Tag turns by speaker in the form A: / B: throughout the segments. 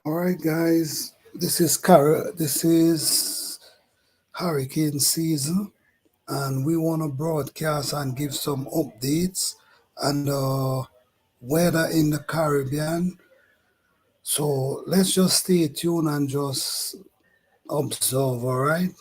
A: All right, guys. This is hurricane season, and we want to broadcast and give some updates and weather in the Caribbean. So let's just stay tuned and just observe. All right.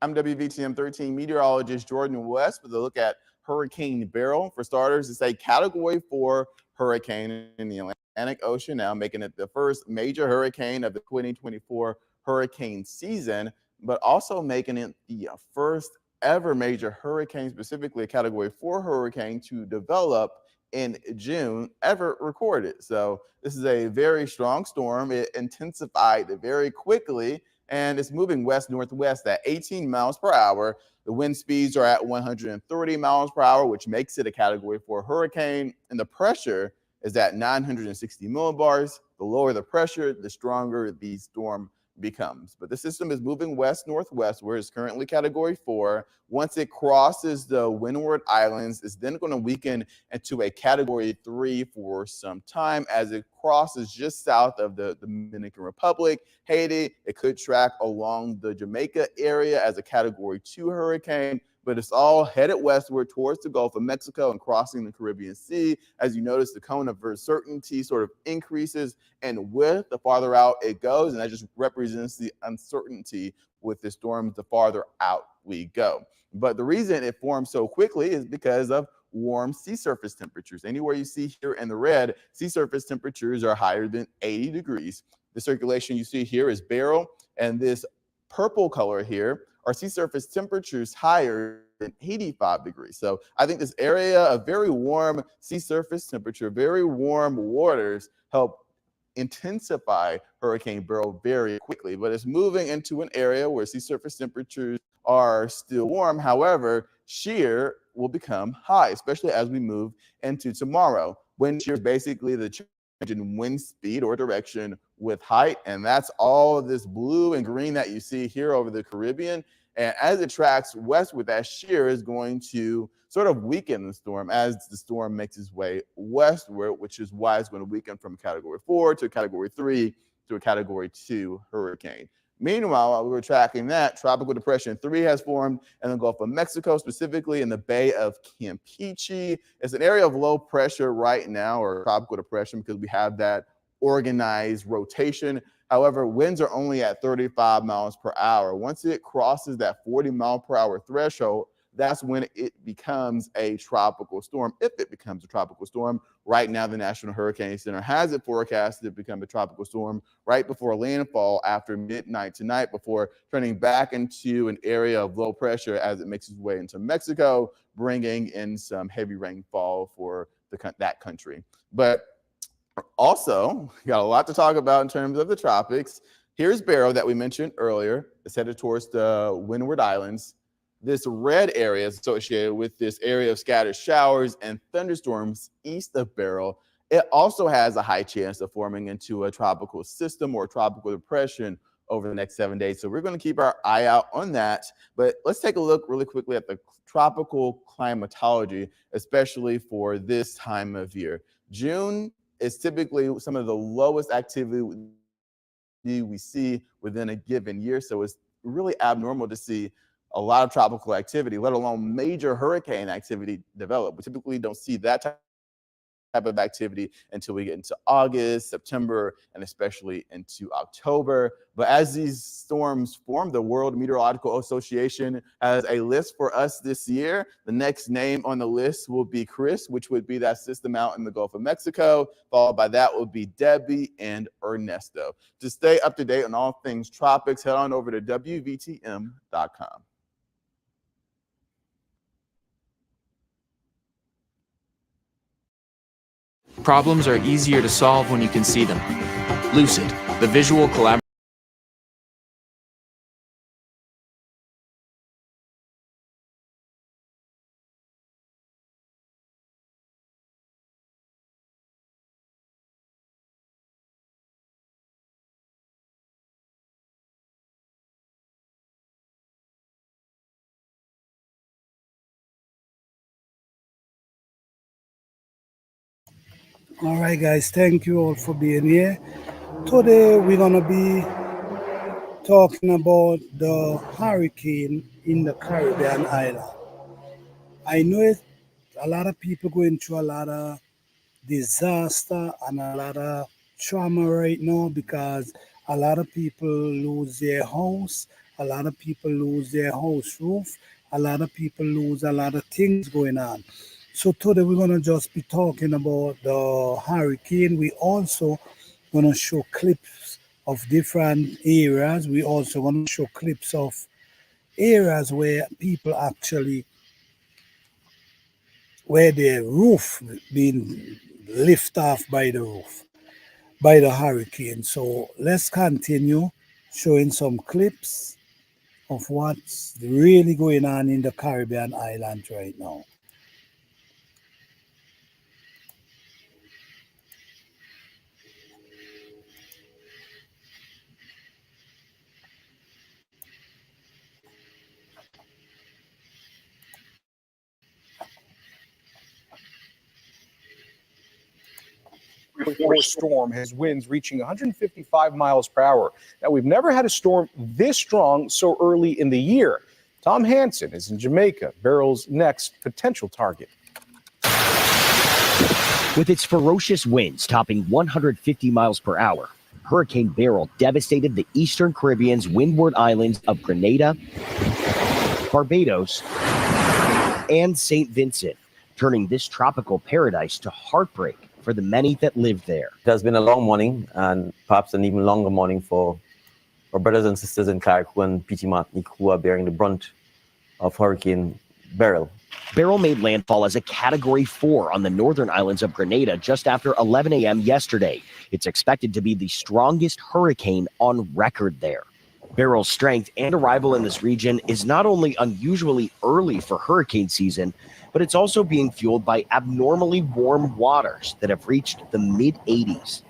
B: I'm WVTM 13 meteorologist Jordan West with a look at Hurricane Beryl. For starters, it's a Category 4 hurricane in the Atlantic Ocean now, making it the first major hurricane of the 2024 hurricane season, but also making it the first ever major hurricane, specifically a Category 4 hurricane, to develop in June ever recorded. So this is a very strong storm. It intensified very quickly and it's moving west northwest at 18 miles per hour. The wind speeds are at 130 miles per hour, which makes it a Category 4 hurricane. And the pressure is at 960 millibars. The lower the pressure, the stronger the storm becomes. But the system is moving west northwest, where it's currently Category 4. Once it crosses the Windward Islands, it's then going to weaken into a Category 3 for some time as it crosses just south of the Dominican Republic, Haiti. It could track along the Jamaica area as a Category 2 hurricane, but it's all headed westward towards the Gulf of Mexico and crossing the Caribbean Sea. As you notice, the cone of uncertainty sort of increases in width the farther out it goes, and that just represents the uncertainty with the storms the farther out we go. But the reason it forms so quickly is because of warm sea surface temperatures. Anywhere you see here in the red, sea surface temperatures are higher than 80 degrees. The circulation you see here is Beryl, and this purple color here are sea surface temperatures higher than 85 degrees. So I think this area of very warm sea surface temperature, very warm waters help intensify Hurricane Beryl very quickly, but it's moving into an area where sea surface temperatures are still warm. However, shear will become high, especially as we move into tomorrow. Wind shear is basically the change in wind speed or direction with height, and that's all of this blue and green that you see here over the Caribbean. And as it tracks westward, that shear is going to sort of weaken the storm as the storm makes its way westward, which is why it's going to weaken from Category 4 to Category 3 to a Category 2 hurricane. Meanwhile, while we were tracking that, Tropical Depression 3 has formed in the Gulf of Mexico, specifically in the Bay of Campeche. It's an area of low pressure right now, or tropical depression, because we have that organized rotation. However, winds are only at 35 miles per hour. Once it crosses that 40 mile per hour threshold, that's when it becomes a tropical storm, if it becomes a tropical storm. Right now, the National Hurricane Center has it forecasted to become a tropical storm right before landfall after midnight tonight, before turning back into an area of low pressure as it makes its way into Mexico, bringing in some heavy rainfall for that country. But also, got a lot to talk about in terms of the tropics. Here's Beryl that we mentioned earlier. It's headed towards the Windward Islands. This red area is associated with this area of scattered showers and thunderstorms east of Beryl. It also has a high chance of forming into a tropical system or tropical depression over the next 7 days. So we're going to keep our eye out on that. But let's take a look really quickly at the tropical climatology, especially for this time of year. June is typically some of the lowest activity we see within a given year. So it's really abnormal to see a lot of tropical activity, let alone major hurricane activity develop. We typically don't see that type of activity until we get into August, September, and especially into October. But as these storms form, the World Meteorological Association has a list for us this year. The next name on the list will be Chris, which would be that system out in the Gulf of Mexico. Followed by that will be Debbie and Ernesto. To stay up to date on all things tropics, head on over to WVTM.com.
C: Problems are easier to solve when you can see them. Lucid, the visual collaboration.
A: All right, guys, thank you all for being here. Today, we're going to be talking about the hurricane in the Caribbean island. I know a lot of people going through a lot of disaster and a lot of trauma right now because a lot of people lose their house, a lot of people lose their house roof, a lot of people lose a lot of things going on. So today we're gonna just be talking about the hurricane. We also gonna show clips of different areas. We also gonna show clips of areas where people actually where the roof being lifted off by the roof by the hurricane. So let's continue showing some clips of what's really going on in the Caribbean islands right now.
D: Storm has winds reaching 155 miles per hour. Now, we've never had a storm this strong so early in the year. Tom Hansen is in Jamaica, Beryl's next potential target.
E: With its ferocious winds topping 150 miles per hour, Hurricane Beryl devastated the eastern Caribbean's windward islands of Grenada, Barbados, and St. Vincent, turning this tropical paradise to heartbreak for the many that live there.
F: It has been a long morning, and perhaps an even longer morning for our brothers and sisters in Carriacou and Petit Martinique who are bearing the brunt of Hurricane Beryl.
E: Beryl made landfall as a Category 4 on the northern islands of Grenada just after 11 a.m. yesterday. It's expected to be the strongest hurricane on record there. Beryl's strength and arrival in this region is not only unusually early for hurricane season, but it's also being fueled by abnormally warm waters that have reached the mid-80s.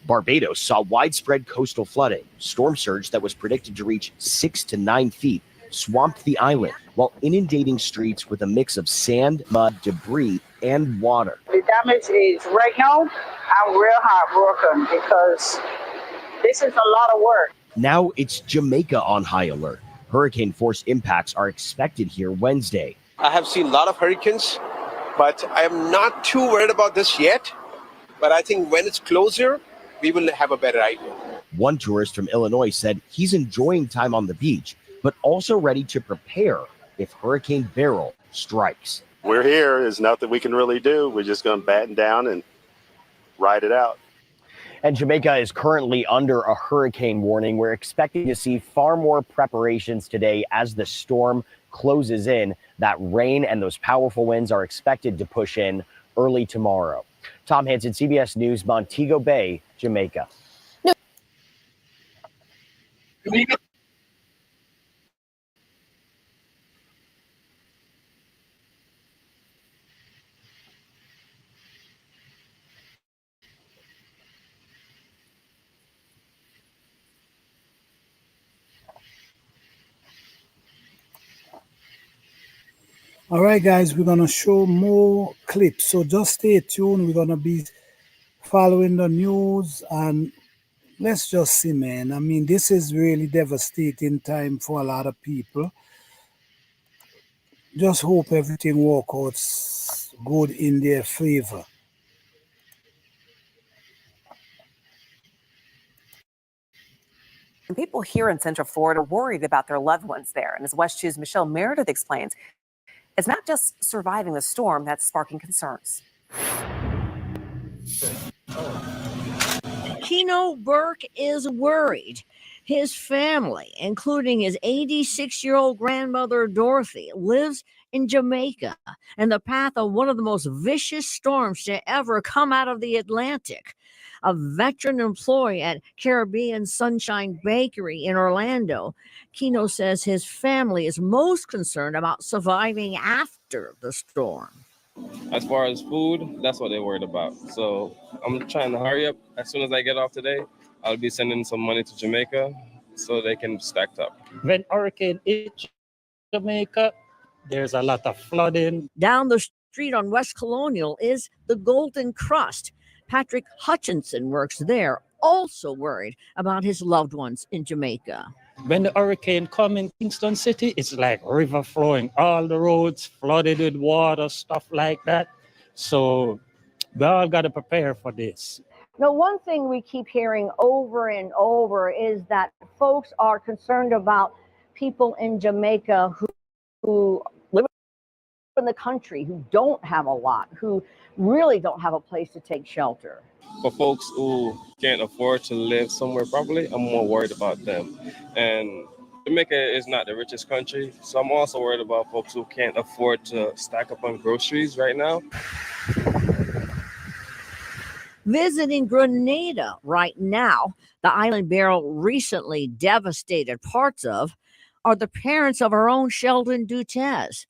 E: Barbados saw widespread coastal flooding. Storm surge that was predicted to reach 6 to 9 feet swamped the island while inundating streets with a mix of sand, mud, debris, and water.
G: The damage is right now, I'm real heartbroken because this is a lot of work.
E: Now it's Jamaica on high alert. Hurricane force impacts are expected here Wednesday.
H: I have seen a lot of hurricanes, but I am not too worried about this yet. But I think when it's closer, we will have a better idea.
E: One tourist from Illinois said he's enjoying time on the beach, but also ready to prepare if Hurricane Beryl strikes.
I: We're here. There's nothing we can really do. We're just going to batten down and ride it out.
J: And Jamaica is currently under a hurricane warning. We're expecting to see far more preparations today as the storm closes in. That rain and those powerful winds are expected to push in early tomorrow. Tom Hansen, CBS News, Montego Bay, Jamaica.
A: All right, guys, we're going to show more clips. So just stay tuned. We're going to be following the news and let's just see, man. I mean, this is really devastating time for a lot of people. Just hope everything works out good in their favor.
K: People here in Central Florida are worried about their loved ones there. And as West 2's Michelle Meredith explains, it's not just surviving the storm that's sparking concerns.
L: Keno Burke is worried. His family, including his 86-year-old grandmother, Dorothy, lives in Jamaica in the path of one of the most vicious storms to ever come out of the Atlantic. A veteran employee at Caribbean Sunshine Bakery in Orlando, Kino says his family is most concerned about surviving after the storm.
M: As far as food, that's what they're worried about. So I'm trying to hurry up. As soon as I get off today, I'll be sending some money to Jamaica so they can stack up.
N: When hurricane hit Jamaica, there's a lot of flooding.
L: Down the street on West Colonial is the Golden Crust. Patrick Hutchinson works there, also worried about his loved ones in Jamaica.
N: When the hurricane come in Kingston City, it's like river flowing, all the roads flooded with water, stuff like that. So we all got to prepare for this.
O: Now, one thing we keep hearing over and over is that folks are concerned about people in Jamaica who live in the country, who don't have a lot, who really don't have a place to take shelter.
M: For folks who can't afford to live somewhere properly, I'm more worried about them. And Jamaica is not the richest country, so I'm also worried about folks who can't afford to stack up on groceries right now.
L: Visiting Grenada right now, the island Beryl recently devastated parts of, are the parents of our own Sheldon Dutez.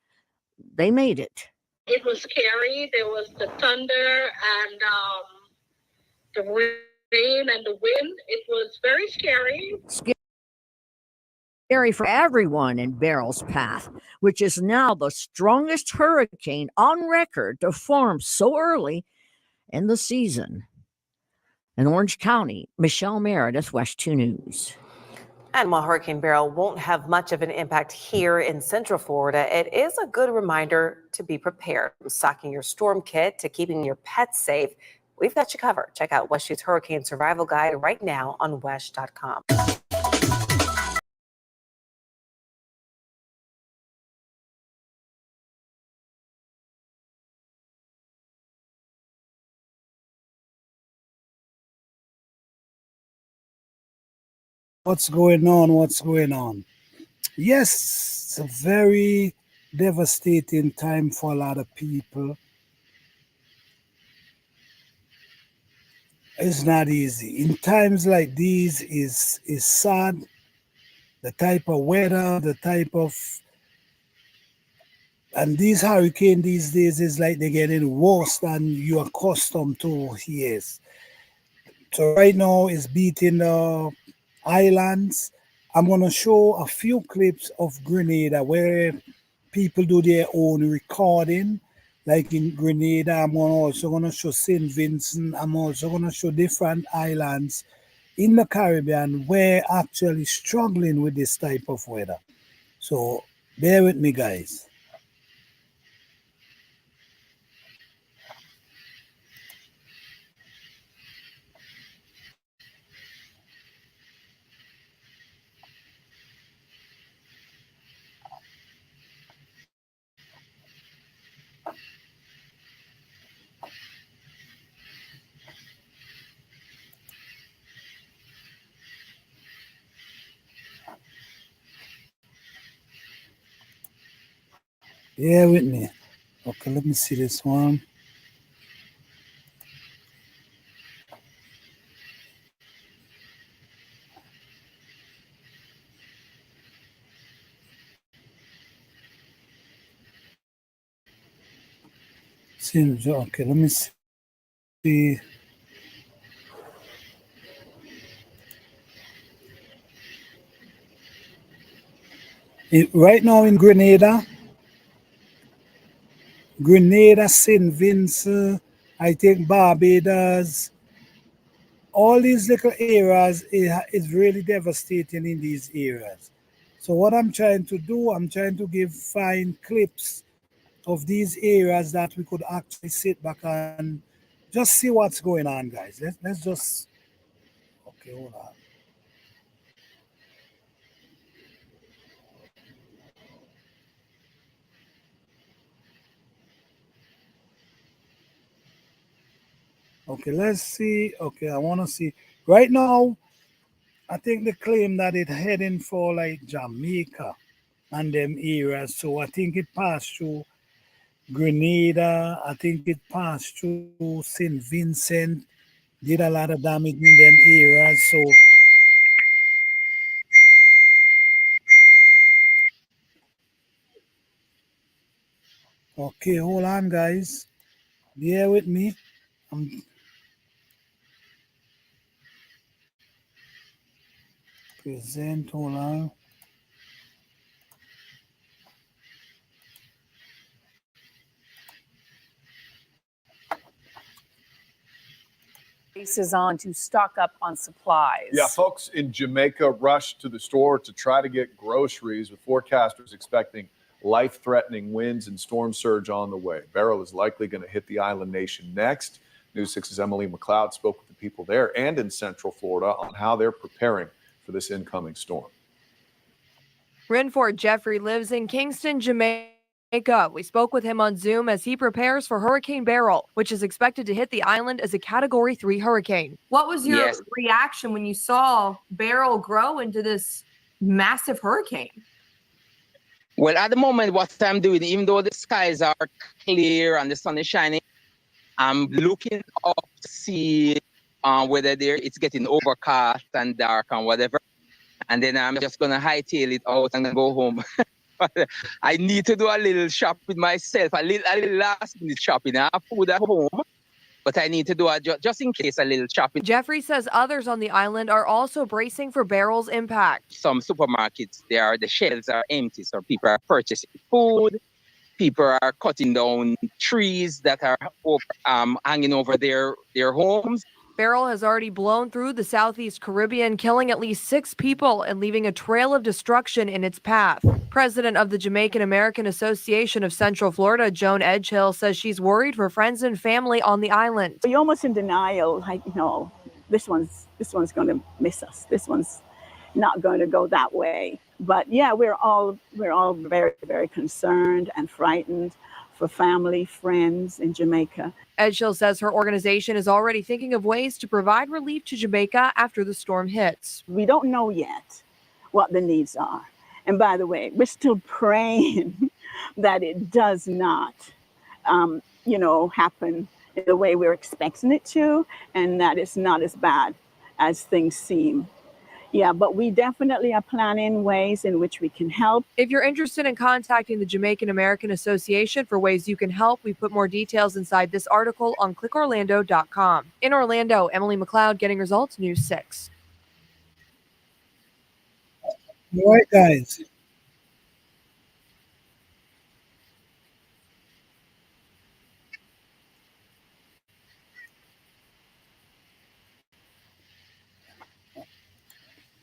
L: They made it.
P: It was scary. There was the thunder and the rain and the wind. It was very scary.
L: Scary for everyone in Beryl's path, which is now the strongest hurricane on record to form so early in the season. In Orange County, Michelle Meredith, West 2 News.
K: And while Hurricane Beryl won't have much of an impact here in Central Florida, it is a good reminder to be prepared. From stocking your storm kit to keeping your pets safe, we've got you covered. Check out WestShoot's Hurricane Survival Guide right now on WESH.com.
A: What's going on? What's going on? Yes, it's a very devastating time for a lot of people. It's not easy. In times like these is sad. The type of weather, the type of, and these hurricanes these days is like they're getting worse than you're accustomed to here. So right now it's beating the islands. I'm going to show a few clips of Grenada where people do their own recording. Like in Grenada, I'm also going to show St. Vincent. I'm also going to show different islands in the Caribbean where actually struggling with this type of weather. So bear with me, guys. Yeah, with me. Okay, let me see this one. Seems okay. Let me see. Right now in Grenada, St. Vincent, I think Barbados, all these little areas is really devastating in these areas. So what I'm trying to do, I'm trying to find clips of these areas that we could actually sit back and just see what's going on, guys. Let's just, okay, hold on. Okay, let's see. Okay, I want to see. Right now, I think they claim that it's heading for like Jamaica.
Q: and them areas. So I think it passed through Grenada. I think it passed through St. Vincent. Did a lot of damage in them areas. So okay, hold on, guys. Bear with me. I'm present. Hold on.
R: Is on to stock up on supplies.
S: Yeah, folks in Jamaica rushed to the store to try to get groceries, with forecasters expecting life-threatening winds and storm surge on the way. Beryl is likely going to hit the island nation next. News 6's Emily McLeod spoke with the people there and in Central Florida on how they're preparing for this incoming storm.
T: Renford Jeffrey lives in Kingston, Jamaica. We spoke with him on Zoom as he prepares for Hurricane Beryl, which is expected to hit the island as a Category 3 hurricane. What was your reaction when you saw Beryl grow into this massive hurricane?
U: Well, at the moment, what I'm doing, even though the skies are clear and the sun is shining, I'm looking up to see whether it's getting overcast and dark and whatever. And then I'm just going to hightail it out and go home. I need to do a little shopping myself, a little last minute shopping. I have food at home, but I need to do just in case a little shopping.
T: Jeffrey says others on the island are also bracing for Beryl's impact.
U: Some supermarkets, the shelves are empty, so people are purchasing food. People are cutting down trees that are hanging over their homes.
T: Beryl has already blown through the Southeast Caribbean, killing at least 6 people and leaving a trail of destruction in its path. President of the Jamaican American Association of Central Florida, Joan Edgehill, says she's worried for friends and family on the island.
V: You're almost in denial, like, this one's going to miss us. This one's not going to go that way. But yeah, we're all very, very concerned and frightened for family, friends in Jamaica.
T: Edgehill says her organization is already thinking of ways to provide relief to Jamaica after the storm hits.
V: We don't know yet what the needs are. And by the way, we're still praying that it does not, happen in the way we're expecting it to, and that it's not as bad as things seem. Yeah, but we definitely are planning ways in which we can help.
T: If you're interested in contacting the Jamaican American Association for ways you can help, we put more details inside this article on clickorlando.com. In Orlando, Emily McLeod, Getting Results, News 6.
Q: All right, guys.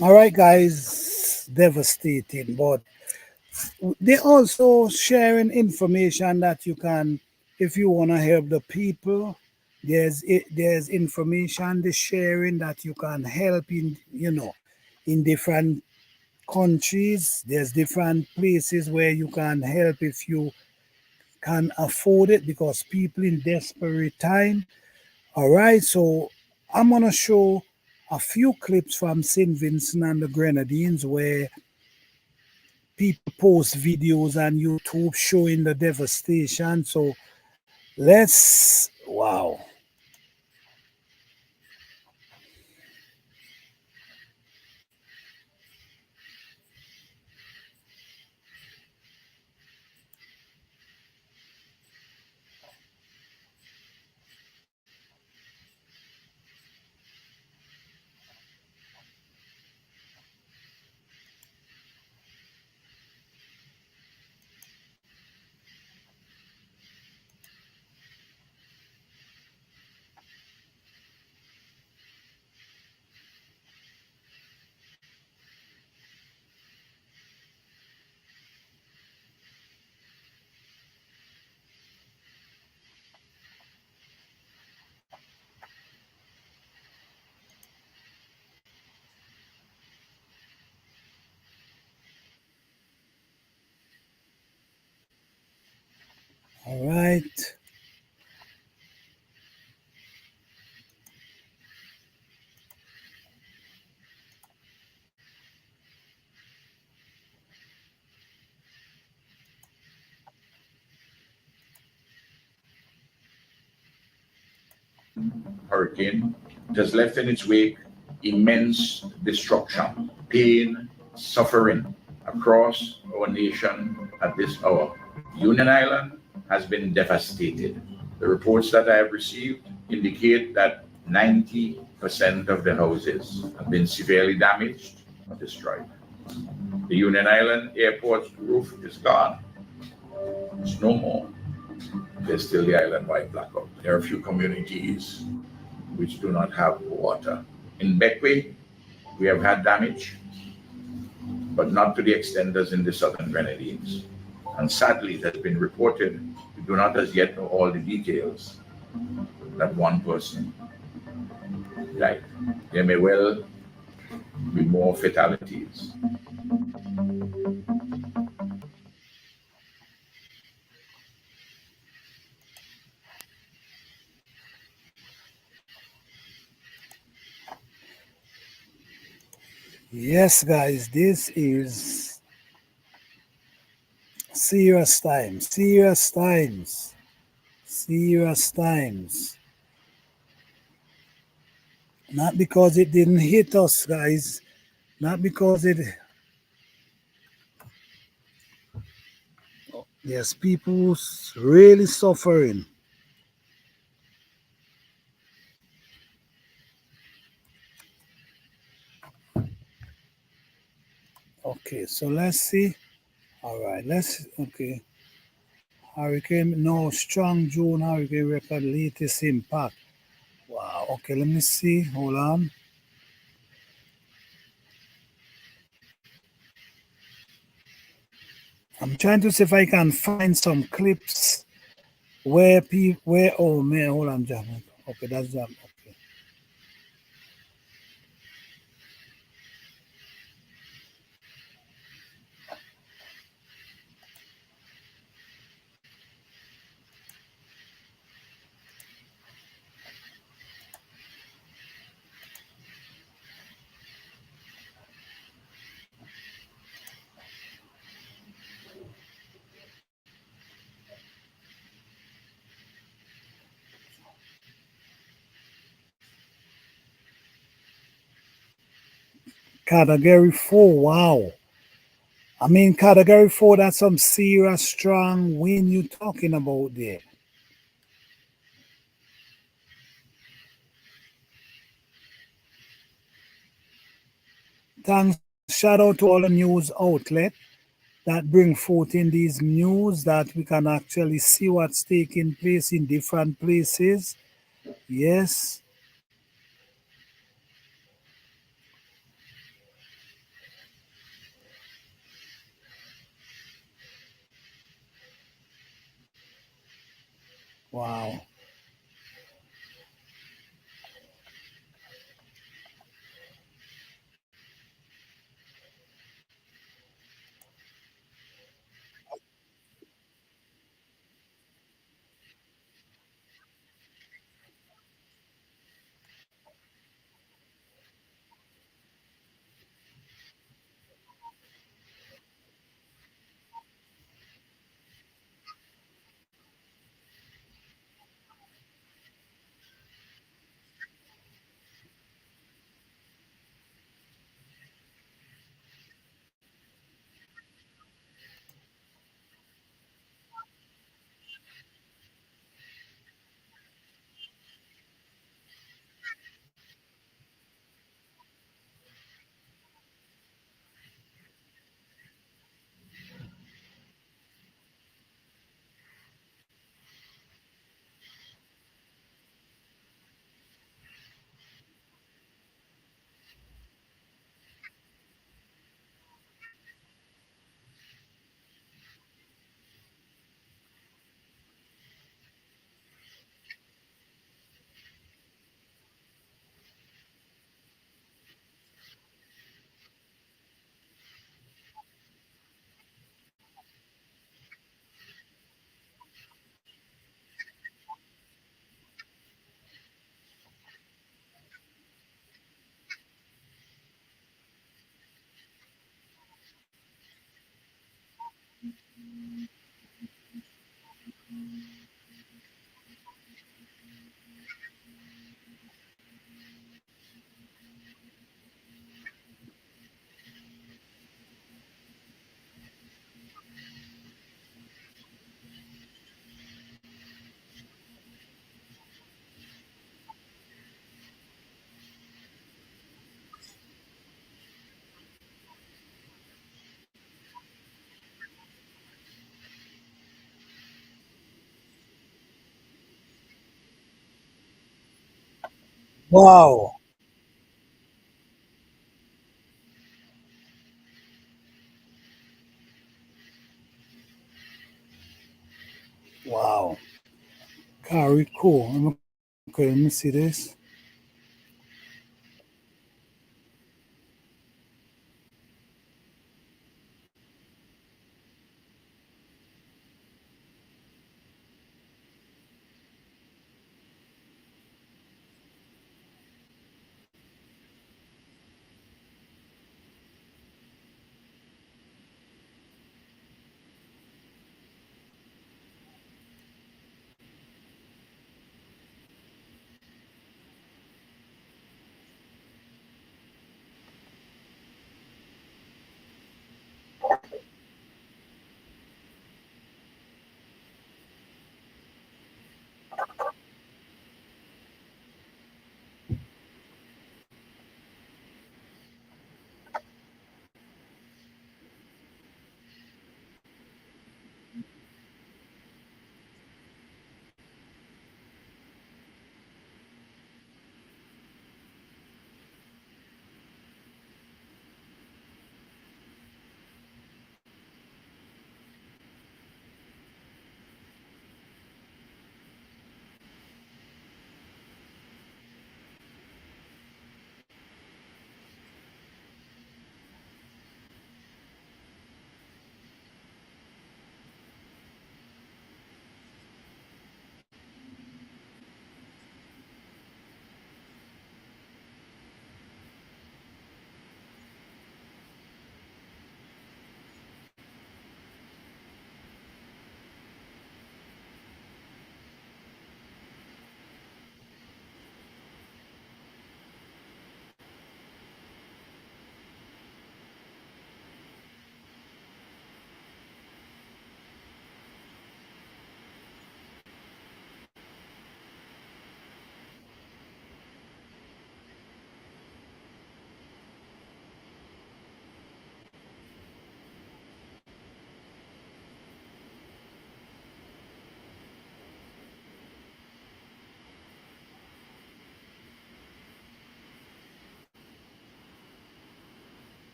Q: All right, guys, devastating, but they also sharing information that you can, if you want to help the people, there's information they're sharing that you can help in different countries. There's different places where you can help if you can afford it, because people in desperate time. All right, so I'm gonna show a few clips from St. Vincent and the Grenadines where people post videos on YouTube showing the devastation. So wow. All right.
B: hurricane. It has left in its wake immense destruction, pain, suffering across our nation at this hour. Union Island has been devastated. The reports that I have received indicate that 90% of the houses have been severely damaged or destroyed. The Union Island airport's roof is gone. It's no more. There's still the island-wide blackout. There are a few communities which do not have water. In Bequia, we have had damage, but not to the extent as in the Southern Grenadines. And sadly, it has been reported, we do not as yet know all the details, that one person died. There may well be more fatalities.
Q: Yes, guys, this is serious times, serious times, serious times. Not because it didn't hit us, guys. Not because it. Yes, people's really suffering. Okay, so let's see. All right, okay. Hurricane, no, strong June hurricane record latest impact. Wow, okay, let me see. Hold on. I'm trying to see if I can find some clips where oh man, hold on, John. Okay, that's John. Okay. Category 4, wow. I mean, Category 4, that's some serious strong wind you talking about there. Thanks, shout out to all the news outlet that bring forth in these news that we can actually see what's taking place in different places. Yes. Wow. Wow. Wow. Very cool. Okay, let me see this.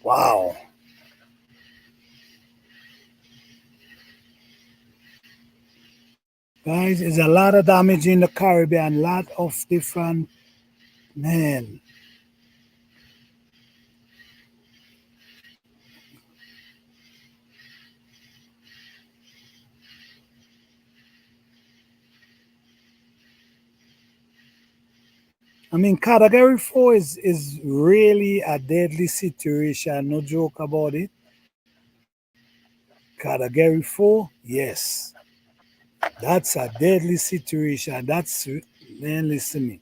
Q: Wow. Guys, there's a lot of damage in the Caribbean, lot of different, man. I mean, Category 4 is really a deadly situation, no joke about it. Category 4, yes. That's a deadly situation. That's, man, listen me.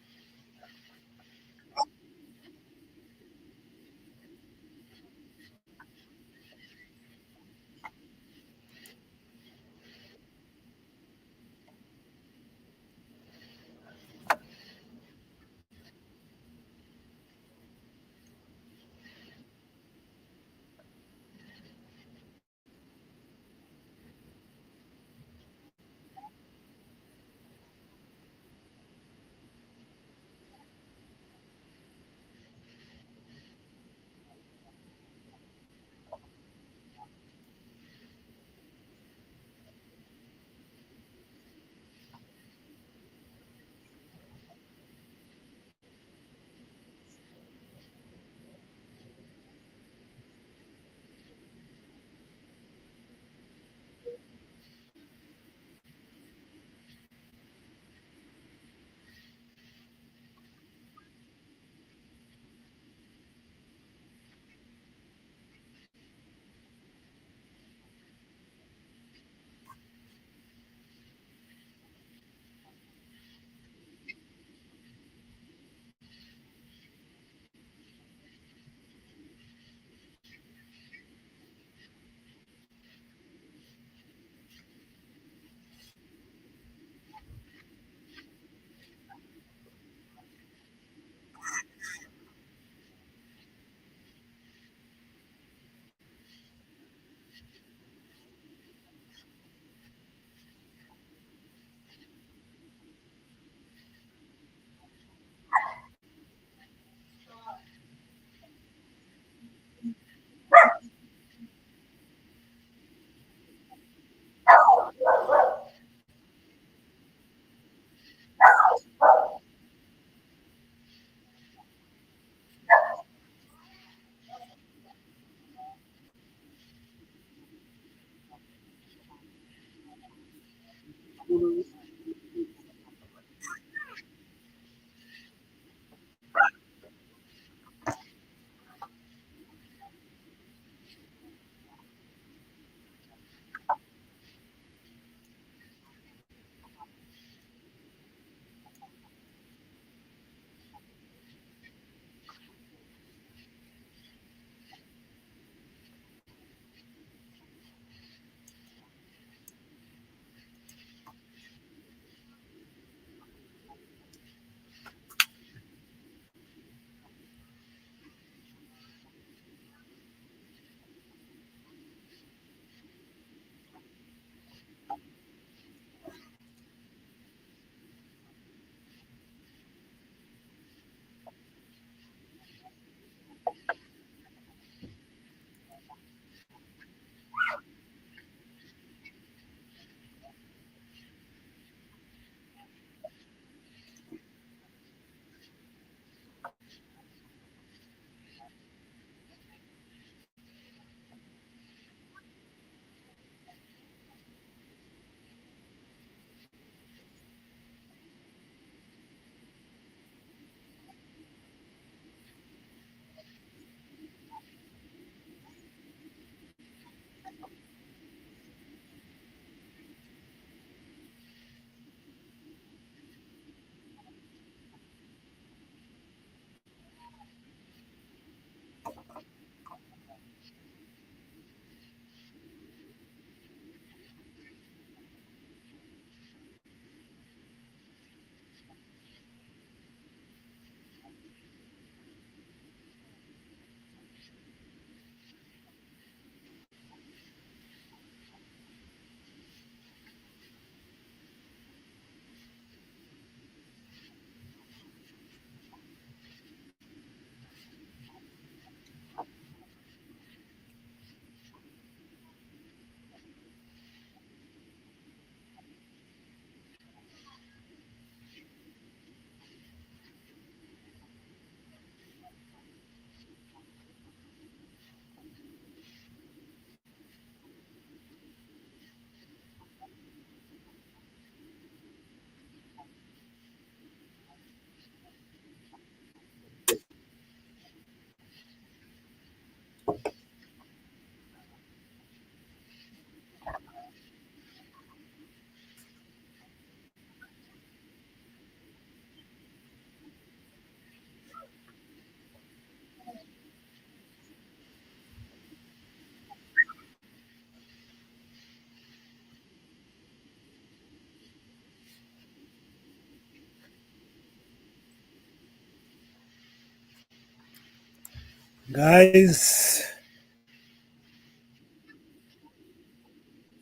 Q: Guys,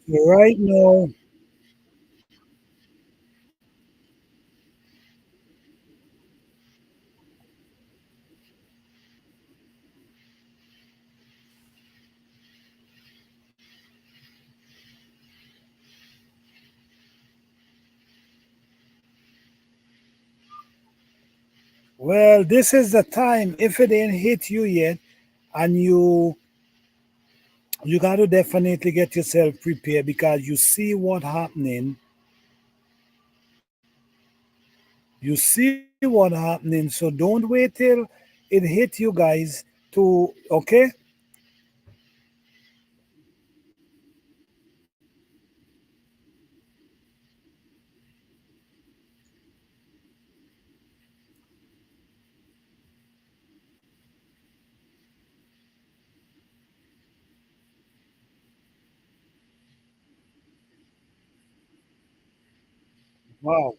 Q: right now, well, this is the time. If it ain't hit you yet, and you got to definitely get yourself prepared because you see what happening. You see what happening. So don't wait till it hit you guys to okay. Wow.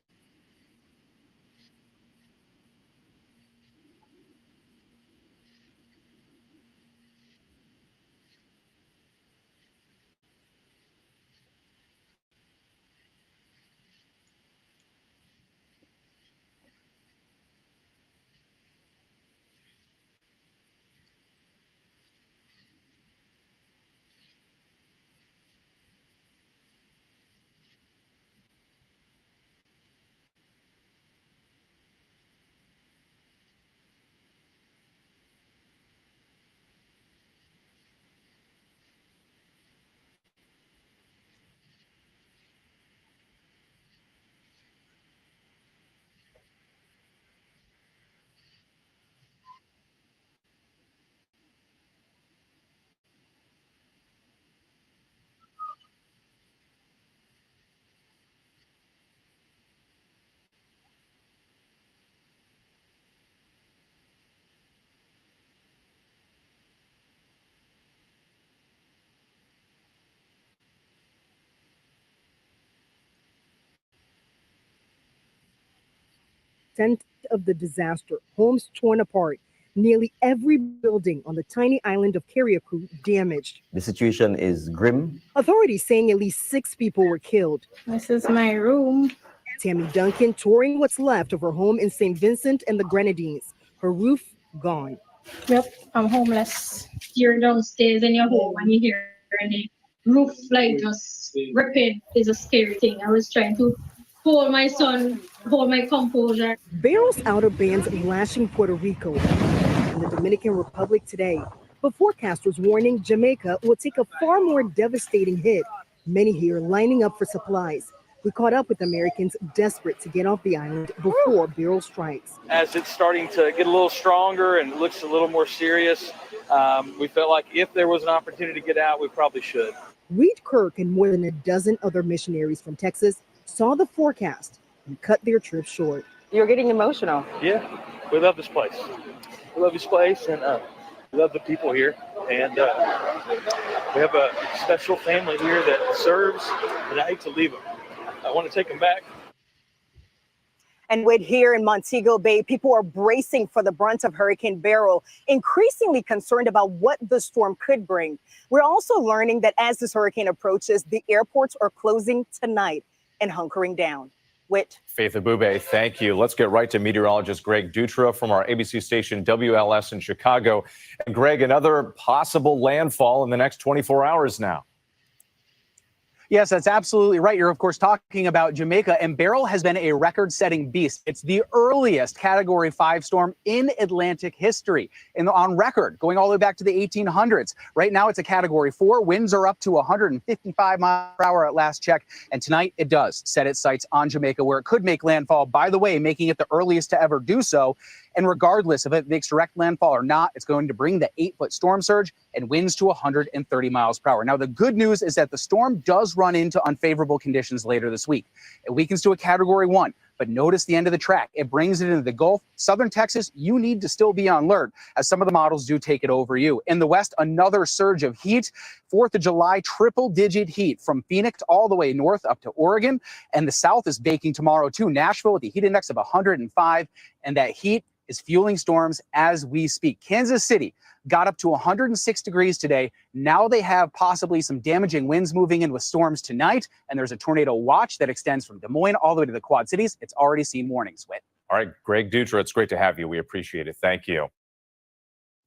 C: Extent of the disaster, homes torn apart, nearly every building on the tiny island of Hurricane damaged.
F: The situation is grim.
C: Authorities saying at least 6 people were killed.
D: This is my room.
C: Tammy Duncan touring what's left of her home in St. Vincent and the Grenadines. Her roof gone.
D: Yep, I'm homeless. You're downstairs in your home and you hear the roof like just ripping is a scary thing. I was trying to hold my son, hold my composure.
C: Barrel's outer bands lashing Puerto Rico and the Dominican Republic today. But forecasters warning Jamaica will take a far more devastating hit. Many here lining up for supplies. We caught up with Americans desperate to get off the island before Beryl strikes.
W: As it's starting to get a little stronger and looks a little more serious, we felt like if there was an opportunity to get out, we probably should.
C: Reed Kirk and more than a dozen other missionaries from Texas saw the forecast and cut their trip short.
K: You're getting emotional.
W: Yeah, we love this place. We love this place, and we love the people here. And we have a special family here that serves, and I hate to leave them. I want to take them back.
X: And with here in Montego Bay, people are bracing for the brunt of Hurricane Beryl, increasingly concerned about what the storm could bring. We're also learning that as this hurricane approaches, the airports are closing tonight and hunkering down. Whit.
Y: Faith Abube, thank you. Let's get right to meteorologist Greg Dutra from our ABC station WLS in Chicago. And Greg, another possible landfall in the next 24 hours now.
Z: Yes, that's absolutely right. You're, of course, talking about Jamaica, and Beryl has been a record-setting beast. It's the earliest Category 5 storm in Atlantic history, on record, going all the way back to the 1800s. Right now, it's a Category 4. Winds are up to 155 miles per hour at last check, and tonight it does set its sights on Jamaica, where it could make landfall, by the way, making it the earliest to ever do so. And regardless if it makes direct landfall or not, it's going to bring the 8-foot storm surge and winds to 130 miles per hour. Now, the good news is that the storm does run into unfavorable conditions later this week. It weakens to a Category 1, but notice the end of the track. It brings it into the Gulf. Southern Texas, you need to still be on alert, as some of the models do take it over you. In the West, another surge of heat. 4th of July, triple-digit heat from Phoenix all the way north up to Oregon. And the South is baking tomorrow, too. Nashville with a heat index of 105. And that heat is fueling storms as we speak. Kansas City got up to 106 degrees today. Now they have possibly some damaging winds moving in with storms tonight, and there's a tornado watch that extends from Des Moines all the way to the Quad Cities. It's already seen warnings, Whit.
Y: All right, Greg Dutra, it's great to have you. We appreciate it. Thank you.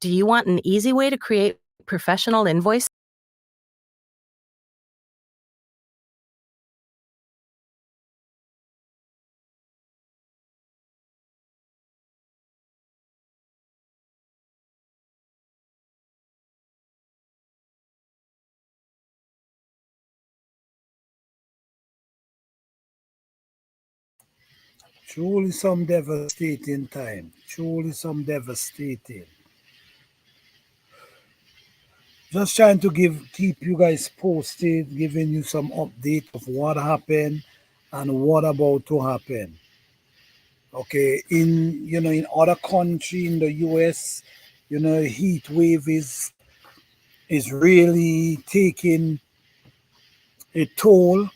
E: Do you want an easy way to create professional invoices?
Q: Truly some devastating time. Truly some devastating. Just trying to keep you guys posted, giving you some update of what happened and what about to happen. Okay, in other country in the US, heat wave is really taking a toll.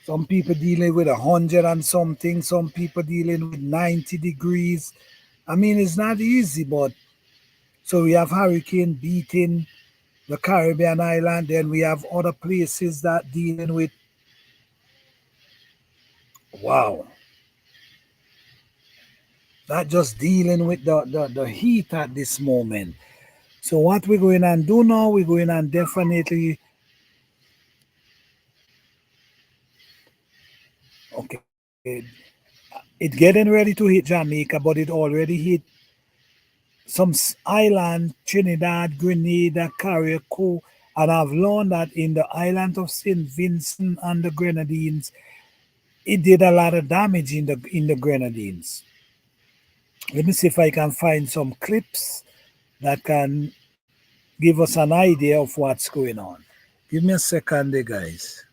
Q: Some people dealing with 100 and something, some people dealing with 90 degrees. I mean, it's not easy, but so we have hurricane beating the Caribbean island, then we have other places that dealing with, wow, not just dealing with the heat at this moment. So what we're going to do now, we're going to definitely, okay, it getting ready to hit Jamaica, but it already hit some island, Trinidad, Grenada, Carriacou, and I've learned that in the island of St. Vincent and the Grenadines, it did a lot of damage in the Grenadines. Let me see if I can find some clips that can give us an idea of what's going on. Give me a second there, guys.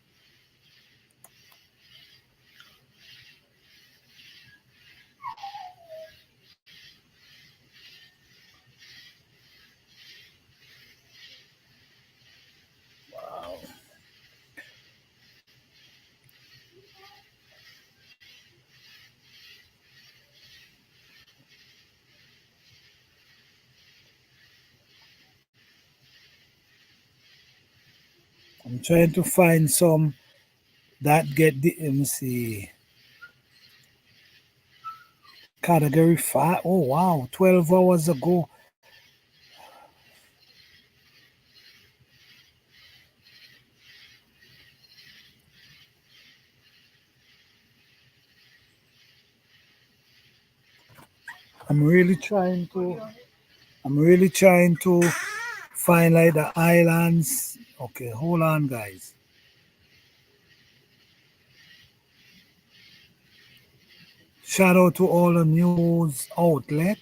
Q: Wow. I'm trying to find some that let me see. Category 5. Oh, wow. 12 hours ago. I'm really trying to find like the islands. Okay, hold on, guys. Shout out to all the news outlet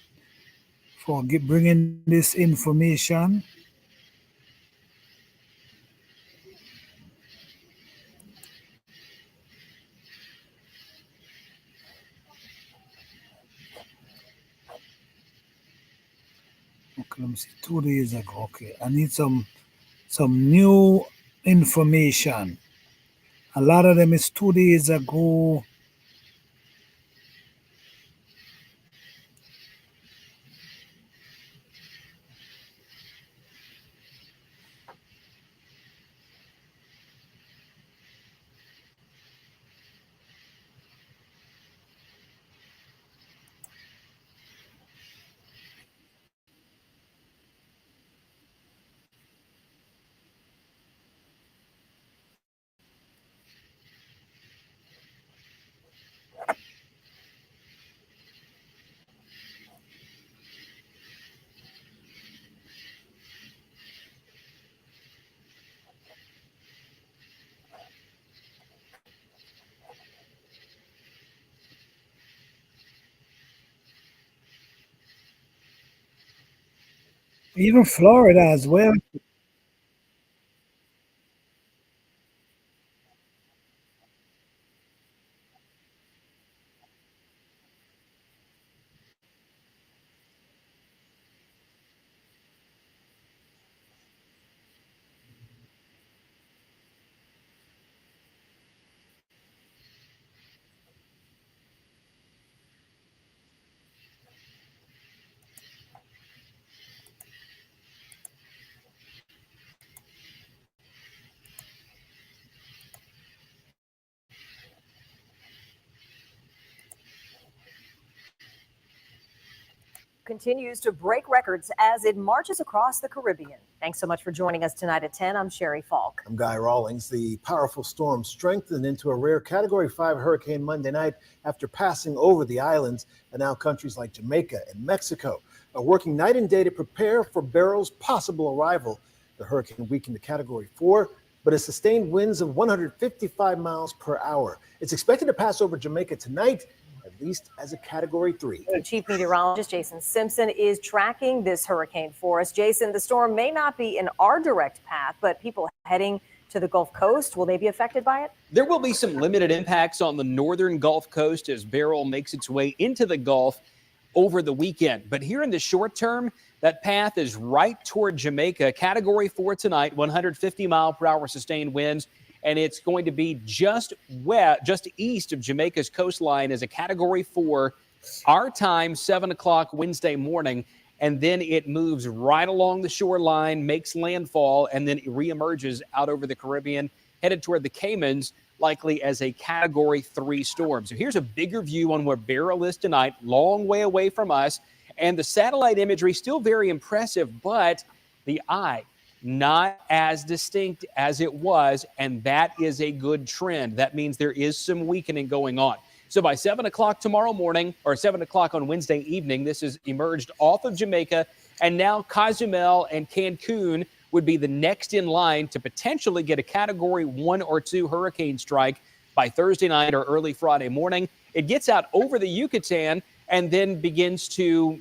Q: for bringing this information. Okay, let me see. 2 days ago. Okay, I need some new information. A lot of them is 2 days ago. Even Florida as well.
G: continues to break records as it marches across the Caribbean. Thanks so much for joining us tonight at 10. I'm Sherry Falk.
H: I'm Guy Rawlings. The powerful storm strengthened into a rare Category 5 hurricane Monday night after passing over the islands, and now countries like Jamaica and Mexico are working night and day to prepare for Beryl's possible arrival. The hurricane weakened to Category 4, but has sustained winds of 155 miles per hour. It's expected to pass over Jamaica tonight, at least as a Category 3.
G: Chief Meteorologist Jason Simpson is tracking this hurricane for us. Jason, the storm may not be in our direct path, but people heading to the Gulf Coast, will they be affected by it?
I: There will be some limited impacts on the northern Gulf Coast as Beryl makes its way into the Gulf over the weekend. But here in the short term, that path is right toward Jamaica. Category 4 tonight, 150 mile per hour sustained winds. And it's going to be just east of Jamaica's coastline as a Category 4, our time, 7 o'clock Wednesday morning. And then it moves right along the shoreline, makes landfall, and then it reemerges out over the Caribbean, headed toward the Caymans, likely as a Category 3 storm. So here's a bigger view on where Beryl is tonight, long way away from us. And the satellite imagery still very impressive, but the eye not as distinct as it was, and that is a good trend. That means there is some weakening going on. So by 7 o'clock tomorrow morning, or 7 o'clock on Wednesday evening, this has emerged off of Jamaica, and now Cozumel and Cancun would be the next in line to potentially get a Category 1 or 2 hurricane strike by Thursday night or early Friday morning. It gets out over the Yucatan and then begins to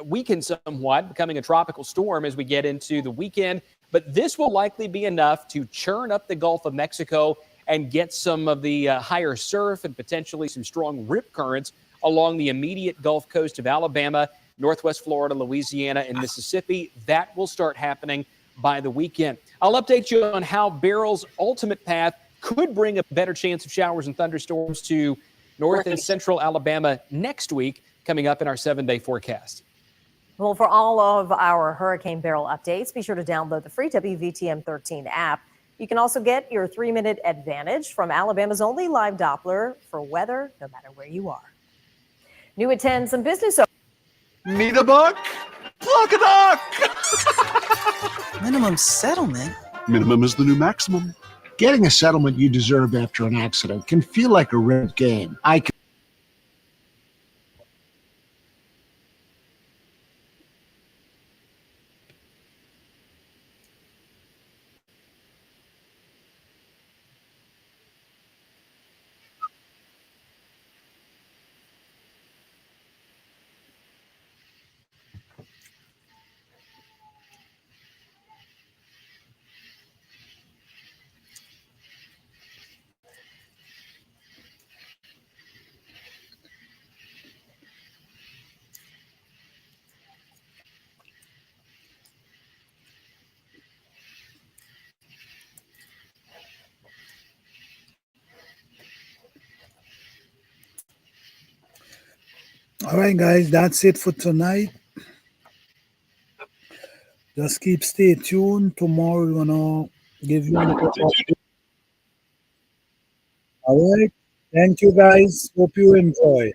I: weaken somewhat, becoming a tropical storm as we get into the weekend. But this will likely be enough to churn up the Gulf of Mexico and get some of the higher surf and potentially some strong rip currents along the immediate Gulf Coast of Alabama, Northwest Florida, Louisiana, and Mississippi. That will start happening by the weekend. I'll update you on how Beryl's ultimate path could bring a better chance of showers and thunderstorms to north and central Alabama next week, coming up in our 7-day forecast.
G: Well, for all of our Hurricane Beryl updates, be sure to download the free WVTM 13 app. You can also get your 3-minute advantage from Alabama's only live Doppler for weather, no matter where you are. New at 10, some business.
J: Need a buck? Pluck a duck!
N: Minimum settlement?
J: Minimum is the new maximum.
O: Getting a settlement you deserve after an accident can feel like a rigged game.
Q: All right, guys, that's it for tonight. Just stay tuned. Tomorrow we're gonna give you all right. Thank you, guys. Hope you enjoy.